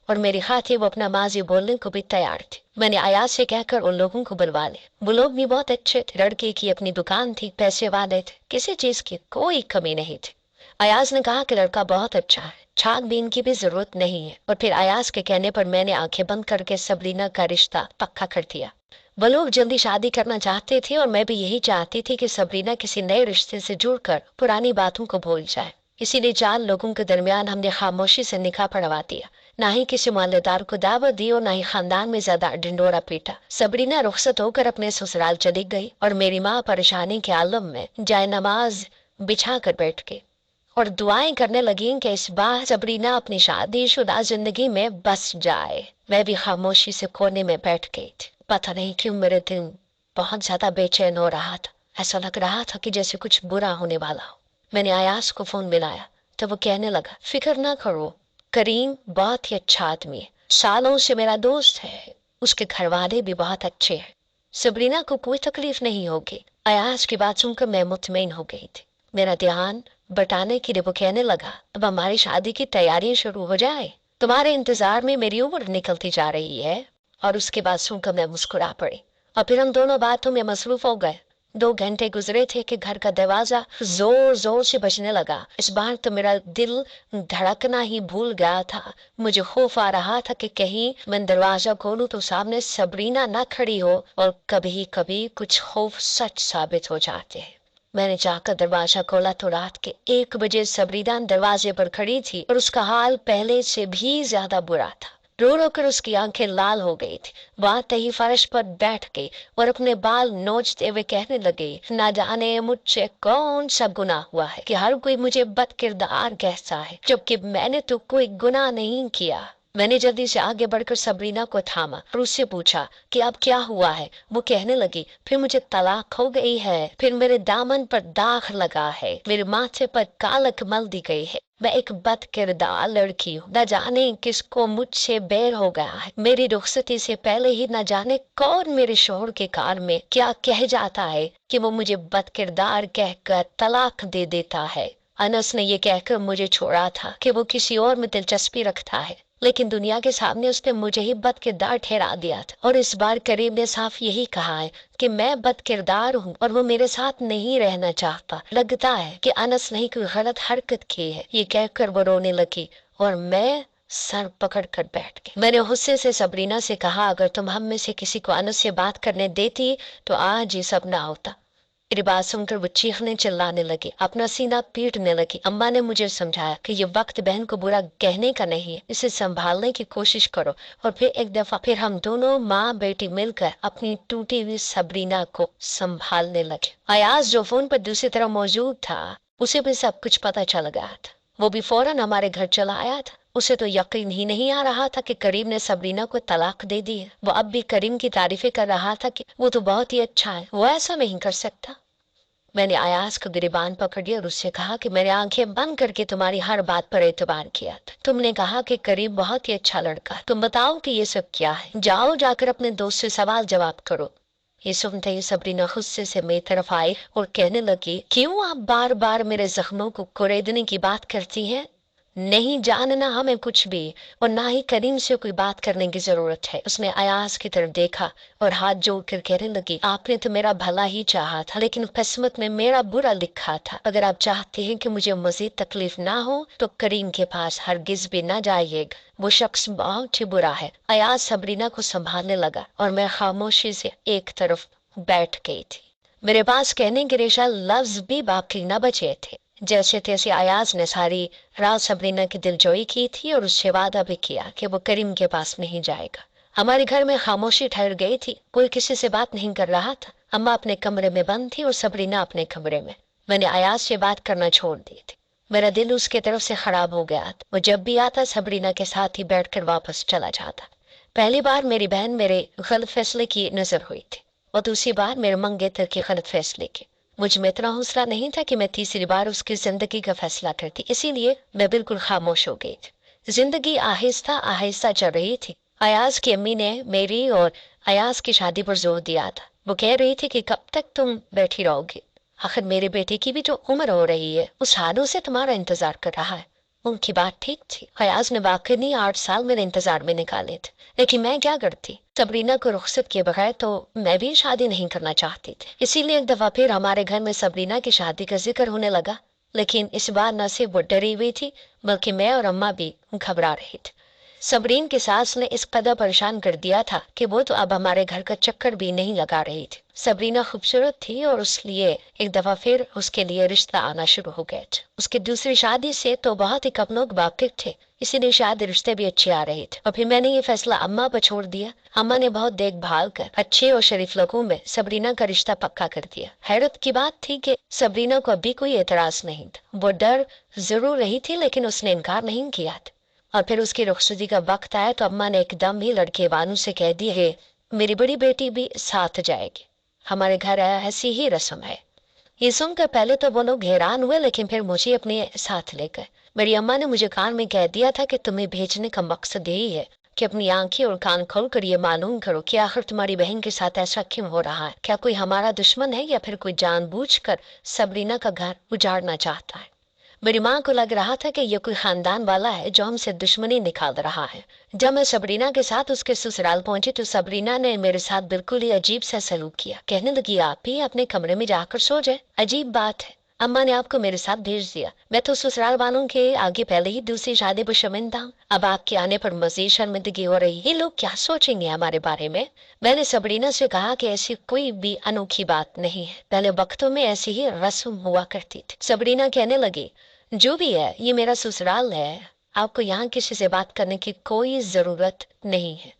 और मेरी खातिर वो अपना माजी बोलने को भी तैयार थे। मैंने अयाज से कहकर उन लोगों को बुलवा ले। वो लोग भी बहुत अच्छे थे, लड़के की अपनी दुकान थी, पैसे वाले थे, किसी चीज की कोई कमी नहीं थी। अयाज ने कहा कि लड़का बहुत अच्छा है, छानबीन की भी जरूरत नहीं है। और फिर अयाज के कहने पर मैंने आंखें बंद करके सबरीना का रिश्ता पक्का कर दिया। वो लोग जल्दी शादी करना चाहते थे और मैं भी यही चाहती थी कि सबरीना किसी नए रिश्ते से जुड़कर पुरानी बातों को भूल जाए। इसीलिए 4 लोगों के दरमियान हमने खामोशी से निकाह पढ़वा दिया। ना ही किसी मालेदार को दावत दी और ना ही खानदान में ज्यादा ढिंडोरा पीटा। सबरीना रुखसत होकर अपने ससुराल चली गई और मेरी माँ परेशानी के आलम में जाए नमाज बिछा कर बैठ गई और दुआएं करने लगी कि इस बार सबरीना अपनी शादीशुदा जिंदगी में बस जाए। मैं भी खामोशी से कोने में बैठ गई थी। पता नहीं क्यों मेरे दिल बहुत ज्यादा बेचैन हो रहा था। ऐसा लग रहा था कि जैसे कुछ बुरा होने वाला हो। मैंने अयाज को फोन मिलाया तो वो कहने लगा, फिक्र ना करो, करीम बहुत ही अच्छा आदमी है, सालों से मेरा दोस्त है, उसके घर वाले भी बहुत अच्छे हैं, सबरीना को कोई तकलीफ नहीं होगी। अयाज की बात सुनकर मैं मुतमईन हो गई थी। मेरा ध्यान बटाने के लिए वो कहने लगा, अब हमारी शादी की तैयारियां शुरू हो जाए, तुम्हारे इंतजार में मेरी उम्र निकलती जा रही है। और उसके बाद सुनकर मैं मुस्कुरा पड़ी और फिर हम दोनों बातों में मसरूफ हो गए। 2 घंटे गुजरे थे कि घर का दरवाजा जोर जोर से बजने लगा। इस बार तो मेरा दिल धड़कना ही भूल गया था। मुझे खौफ आ रहा था कि कहीं मैं दरवाजा खोलूं तो सामने सबरीना ना खड़ी हो, और कभी कभी कुछ खौफ सच साबित हो जाते हैं। मैंने जाकर दरवाजा खोला तो रात के 1 बजे सबरीना दरवाजे पर खड़ी थी और उसका हाल पहले से भी ज्यादा बुरा था। रो रो कर उसकी आंखें लाल हो गई थी। बात ही फर्श पर बैठ गई और अपने बाल नोचते हुए कहने लगी, ना जाने मुझसे कौन सा गुनाह हुआ है कि हर कोई मुझे बदकिरदार कहता है, जबकि मैंने तो कोई गुनाह नहीं किया। मैंने जल्दी से आगे बढ़कर सबरीना को थामा और उससे पूछा कि अब क्या हुआ है। वो कहने लगी, फिर मुझे तलाक हो गई है, फिर मेरे दामन पर दाग लगा है, मेरे माथे पर कालक मल दी गई है, मैं एक बदकिरदार लड़की हूँ, न जाने किसको मुझसे बैर हो गया है। मेरी रुखसती से पहले ही न जाने कौन मेरे शोहर के कार में क्या कह जाता है कि वो मुझे बदकिरदार कहकर तलाक दे देता है। अनस ने ये कहकर मुझे छोड़ा था कि वो किसी और में दिलचस्पी रखता है, लेकिन दुनिया के सामने उसने मुझे ही बदकिरदार ठहरा दिया था। और इस बार करीम ने साफ यही कहा है कि मैं बदकिरदार हूँ और वो मेरे साथ नहीं रहना चाहता। लगता है कि अनस ने कोई गलत हरकत की है। ये कहकर वो रोने लगी और मैं सर पकड़ कर बैठ गई। मैंने गुस्से से सबरीना से कहा, अगर तुम हम में से किसी को अनस से बात करने देती तो आज ये सब ना होता। मेरी बात सुनकर वो चीखने चिल्लाने लगी, अपना सीना पीटने लगी। अम्मा ने मुझे समझाया कि ये वक्त बहन को बुरा कहने का नहीं है, इसे संभालने की कोशिश करो। और फिर एक दफा फिर हम दोनों माँ बेटी मिलकर अपनी टूटी हुई सबरीना को संभालने लगे। अयाज जो फोन पर दूसरी तरफ मौजूद था, उसे भी सब कुछ पता चल गया था। वो भी फौरन हमारे घर चला आया था। उसे तो यकीन ही नहीं आ रहा था कि करीम ने सबरीना को तलाक दे दी है। वो अब भी करीम की तारीफें कर रहा था कि वो तो बहुत ही अच्छा है, वो ऐसा नहीं कर सकता। मैंने अयाज को गिरबान पकड़ लिया और उससे कहा कि मैंने आंखें बंद करके तुम्हारी हर बात पर एतबार किया था। तुमने कहा कि करीम बहुत ही अच्छा लड़का, तुम बताओ कि ये सब क्या है। जाओ जाकर अपने दोस्त से सवाल जवाब करो। ये सुनते ही सबरीना गुस्से से मेरी तरफ आई और कहने लगी, क्यों आप बार बार मेरे जख्मों को कुरेदने की बात करती हैं? नहीं जानना हमें कुछ भी, और ना ही करीम से कोई बात करने की जरूरत है। उसने अयाज की तरफ देखा और हाथ जोड़कर कहने लगी, आपने तो मेरा भला ही चाहा था, लेकिन किस्मत में मेरा बुरा लिखा था। अगर आप चाहते हैं कि मुझे मजीद तकलीफ ना हो तो करीम के पास हरगिज भी ना जाइएगा, वो शख्स बहुत ही बुरा है। अयाज सबरीना को संभालने लगा और मैं खामोशी से एक तरफ बैठ गई थी। मेरे पास कहने के रेशा लफ्ज भी बाकी न बचे थे। जैसे तैसे अयाज ने सारी रात सबरीना की दिलजोई की थी और उससे वादा भी किया कि वो करीम के पास नहीं जाएगा। हमारे घर में खामोशी ठहर गई थी, कोई किसी से बात नहीं कर रहा था। अम्मा अपने कमरे में बंद थी और सबरीना अपने कमरे में। मैंने अयाज से बात करना छोड़ दी थी। मेरा दिल उसके तरफ से खराब हो गया था। वो जब भी आता सबरीना के साथ ही बैठकर वापस चला जाता। पहली बार मेरी बहन मेरे गलत फैसले की नजर हुई थी और दूसरी बार मेरे मंगेतर के गलत फैसले की। मुझ में इतना हौसला नहीं था कि मैं तीसरी बार उसकी जिंदगी का फैसला करती, इसीलिए मैं बिल्कुल खामोश हो गई थी। जिंदगी आहिस्ता आहिस्ता चल रही थी। अयाज की अम्मी ने मेरी और अयाज की शादी पर जोर दिया था। वो कह रही थी कि कब तक तुम बैठी रहोगी, आखिर मेरे बेटे की भी तो उम्र हो रही है, उस हालों से तुम्हारा इंतजार कर रहा है। उनकी बात ठीक थी। फयाज ने वाकई 8 साल मेरे इंतजार में निकाले थे, लेकिन मैं क्या करती, सबरीना को रुखसत किए बगैर तो मैं भी शादी नहीं करना चाहती थी। इसीलिए एक दफा फिर हमारे घर में सबरीना की शादी का जिक्र होने लगा, लेकिन इस बार न सिर्फ वो डरी हुई थी बल्कि मैं और अम्मा भी घबरा रही थी। सबरीन की सास ने इस कदर परेशान कर दिया था कि वो तो अब हमारे घर का चक्कर भी नहीं लगा रही थी। सबरीना खूबसूरत थी और इसलिए एक दफा फिर उसके लिए रिश्ता आना शुरू हो गए थे। उसकी दूसरी शादी से तो बहुत ही कम लोग वाकिफ थे, इसीलिए शायद रिश्ते भी अच्छे आ रहे थे। और फिर मैंने ये फैसला अम्मा पर छोड़ दिया। अम्मा ने बहुत देखभाल कर अच्छे और शरीफ लोगों में सबरीना का रिश्ता पक्का कर दिया। हैरत की बात थी कि सबरीना को अभी कोई एतराज नहीं था। वो डर जरूर रही थी लेकिन उसने इनकार नहीं किया था। और फिर उसकी रुखसती का वक्त आया तो अम्मा ने एकदम ही लड़के वालों से कह दिया है मेरी बड़ी बेटी भी साथ जाएगी, हमारे घर आया ऐसी ही रस्म है। ये सुनकर पहले तो वो लोग हैरान हुए, लेकिन फिर मुझे अपने साथ लेकर मेरी अम्मा ने मुझे कान में कह दिया था कि तुम्हें भेजने का मकसद यही है कि अपनी आंखें और कान खोल कर ये मालूम करो कि आखिर तुम्हारी बहन के साथ ऐसा क्यों हो रहा है। क्या कोई हमारा दुश्मन है या फिर कोई जानबूझकर सबरीना का घर उजाड़ना चाहता है। मेरी माँ को लग रहा था कि ये कोई खानदान वाला है जो हमसे दुश्मनी निकाल रहा है। जब मैं सबरीना के साथ उसके ससुराल पहुंची तो सबरीना ने मेरे साथ बिल्कुल ही अजीब सा सलूक किया। कहने लगी आप ही अपने कमरे में जाकर सो जाए। अजीब बात है, अम्मा ने आपको मेरे साथ भेज दिया। मैं तो ससुराल वालों के आगे पहले ही दूसरी शादी पर शर्मिंदा हूँ। अब आपके आने पर मजीद शर्मिंदगी हो रही है। लोग क्या सोचेंगे हमारे बारे में। मैंने सबरीना से कहा कि ऐसी कोई भी अनोखी बात नहीं है, पहले वक्तों में ऐसी ही रस्म हुआ करती थी। सबरीना कहने लगी जो भी है ये मेरा ससुराल है, आपको यहाँ किसी से बात करने की कोई जरूरत नहीं है।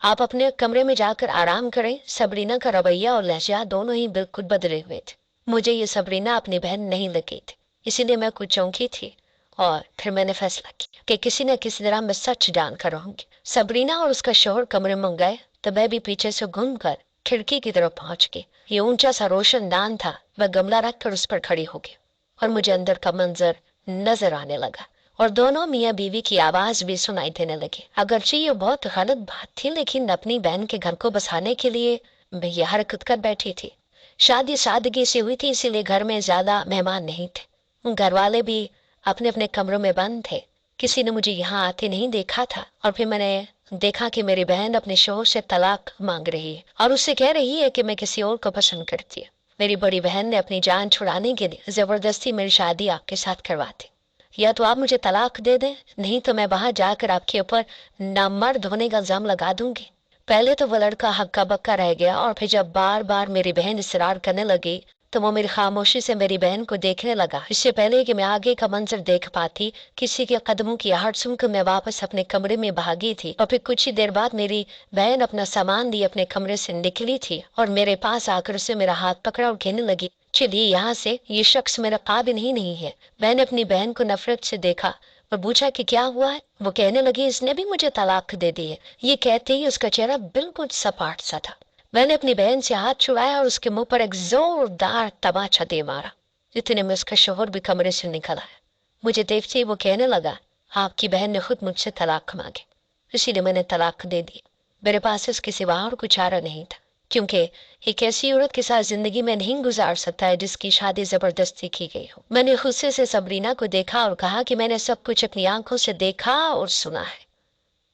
आप अपने कमरे में जाकर आराम करें। सबरीना का रवैया और लहजा दोनों ही बिल्कुल बदले हुए थे। मुझे ये सबरीना अपनी बहन नहीं लगी थी, इसीलिए मैं कुछ चौंकी थी और फिर मैंने फैसला किया कि किसी न किसी तरह मैं सच जान कर रहूंगी। सबरीना और उसका शोहर कमरे में गए तो मैं भी पीछे से घूमकर खिड़की की तरफ पहुंच गई। ये ऊंचा सा रोशनदान था, वह गमला रखकर उस पर खड़ी हो गई और मुझे अंदर का मंजर नजर आने लगा और दोनों मियाँ बीवी की आवाज भी सुनाई देने लगी। अगरचे ये बहुत गलत बात थी, लेकिन अपनी बहन के घर को बसाने के लिए मैं ये हरकत कर बैठी थी। शादी सादगी से हुई थी, इसीलिए घर में ज्यादा मेहमान नहीं थे। घर वाले भी अपने अपने कमरों में बंद थे। किसी ने मुझे यहाँ आते नहीं देखा था और फिर मैंने देखा कि मेरी बहन अपने शोहर से तलाक मांग रही है और उससे कह रही है कि मैं किसी और को पसंद करती हूँ। मेरी बड़ी बहन ने अपनी जान छुड़ाने के लिए जबरदस्ती मेरी शादी आपके साथ करवाती। या तो आप मुझे तलाक दे दें, नहीं तो मैं बाहर जाकर आपके ऊपर नामर्द होने का इल्जाम लगा दूंगी। पहले तो वो लड़का हक्का बक्का रह गया और फिर जब बार बार मेरी बहन इसरार करने लगी तो वो मेरी खामोशी से मेरी बहन को देखने लगा। इससे पहले कि मैं आगे का मंजर देख पाती, किसी के कदमों की आहट सुनकर मैं वापस अपने कमरे में भागी थी और फिर कुछ ही देर बाद मेरी बहन अपना सामान लिए अपने कमरे से निकली थी और मेरे पास आकर उसे मेरा हाथ पकड़ा और कहने लगी चलिए यहाँ से, ये शख्स मेरा काबिल ही नहीं है। मैंने अपनी बहन को नफरत से देखा और पूछा कि क्या हुआ है। वो कहने लगी इसने भी मुझे तलाक दे दी है। ये कहते ही उसका चेहरा बिल्कुल सपाट सा था। मैंने अपनी बहन से हाथ छुड़ाया और उसके मुंह पर एक जोरदार तमाचा दे मारा। इतने में उसका शोहर भी कमरे से निकल आया। मुझे देखते ही वो कहने लगा आपकी बहन ने खुद मुझसे तलाक मांगे, इसीलिए मैंने तलाक दे दी। मेरे पास इसके सिवा और कुछ चारा नहीं था, क्योंकि एक ऐसी औरत के साथ जिंदगी में नहीं गुजार सकता है जिसकी शादी जबरदस्ती की गई हो। मैंने गुस्से से सबरीना को देखा और कहा कि मैंने सब कुछ अपनी आंखों से देखा और सुना है।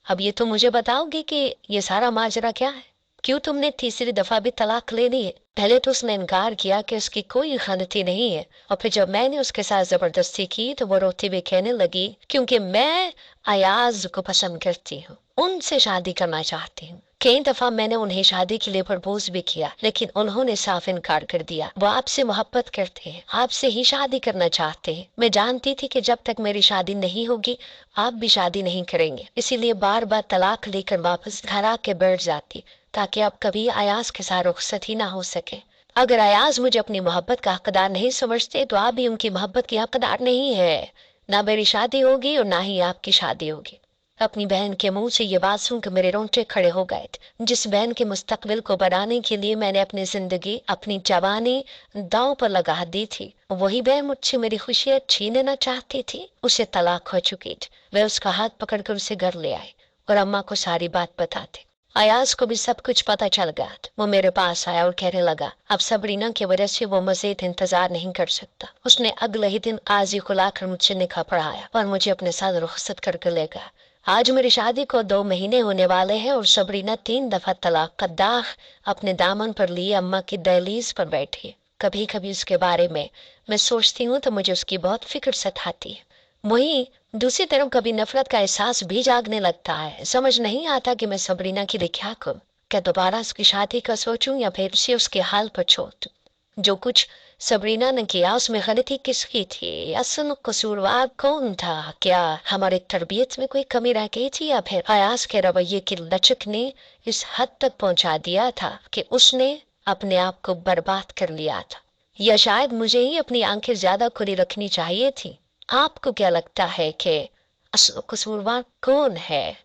अब ये तो मुझे बताओगे कि ये सारा माजरा क्या है, क्यों तुमने तीसरी दफा भी तलाक ले ली है। पहले तो उसने इनकार किया कि उसकी कोई गलती नहीं है और फिर जब मैंने उसके साथ जबरदस्ती की तो वो रोते हुए कहने लगी क्योंकि मैं अयाज को पसंद करती हूँ, उनसे शादी करना चाहती हूँ। कई दफा मैंने उन्हें शादी के लिए प्रपोज भी किया, लेकिन उन्होंने साफ इनकार कर दिया। वो आपसे मोहब्बत करते हैं, आपसे ही शादी करना चाहते हैं। मैं जानती थी कि जब तक मेरी शादी नहीं होगी आप भी शादी नहीं करेंगे, इसीलिए बार बार तलाक लेकर वापस घर आके बैठ जाती ताकि अब कभी अयाज के साथ रुखसत ही ना हो सके। अगर अयाज मुझे अपनी मोहब्बत का हकदार नहीं समझते तो आप भी उनकी मोहब्बत की हकदार नहीं है। ना मेरी शादी होगी और ना ही आपकी शादी होगी। अपनी बहन के मुंह से ये बात सुनकर मेरे रोंगटे खड़े हो गए थे। जिस बहन के मुस्तकबिल को बनाने के लिए मैंने अपनी जिंदगी, अपनी जवानी दांव पर लगा दी थी, वही बहन मुझसे मेरी खुशियां छीन लेना चाहती थी। उसे तलाक हो चुकी थी। वह उसका हाथ पकड़कर उसे घर ले आए और अम्मा को सारी बात बताते। अयाज को भी सब कुछ पता चल गया। वो मेरे पास आया और कहने लगा अब सबरीना की वजह से वो मजीद इंतजार नहीं कर सकता। उसने अगले ही दिन काजी को लाकर मुझसे निकाह पढ़ाया और मुझे अपने साथ रुखसत करके ले गया। आज मेरी शादी को 2 महीने होने वाले हैं और सबरीना 3 दफा तलाक का दाग अपने दामन पर लिए अम्मा की दहलीज पर बैठी है। कभी कभी उसके बारे में मैं सोचती हूँ तो मुझे उसकी बहुत फिक्र सताती है। वहीं दूसरी तरफ कभी नफरत का एहसास भी जागने लगता है। समझ नहीं आता कि मैं सबरीना के लिए क्या करूं। क्या दोबारा उसकी शादी का सोचूं या फिर उसे उसके हाल पर छोड़ दूं। जो कुछ सबरीना ने किया उसमें गलती किसकी थी? असल कसूरवार कौन था? क्या हमारी तरबियत में कोई कमी रह गई थी या फिर अयाज के रवैये की लचक ने इस हद तक पहुंचा दिया था कि उसने अपने आप को बर्बाद कर लिया था? या शायद मुझे ही अपनी आंखें ज्यादा खुली रखनी चाहिए थी। आपको क्या लगता है कि असल कसूरवार कौन है?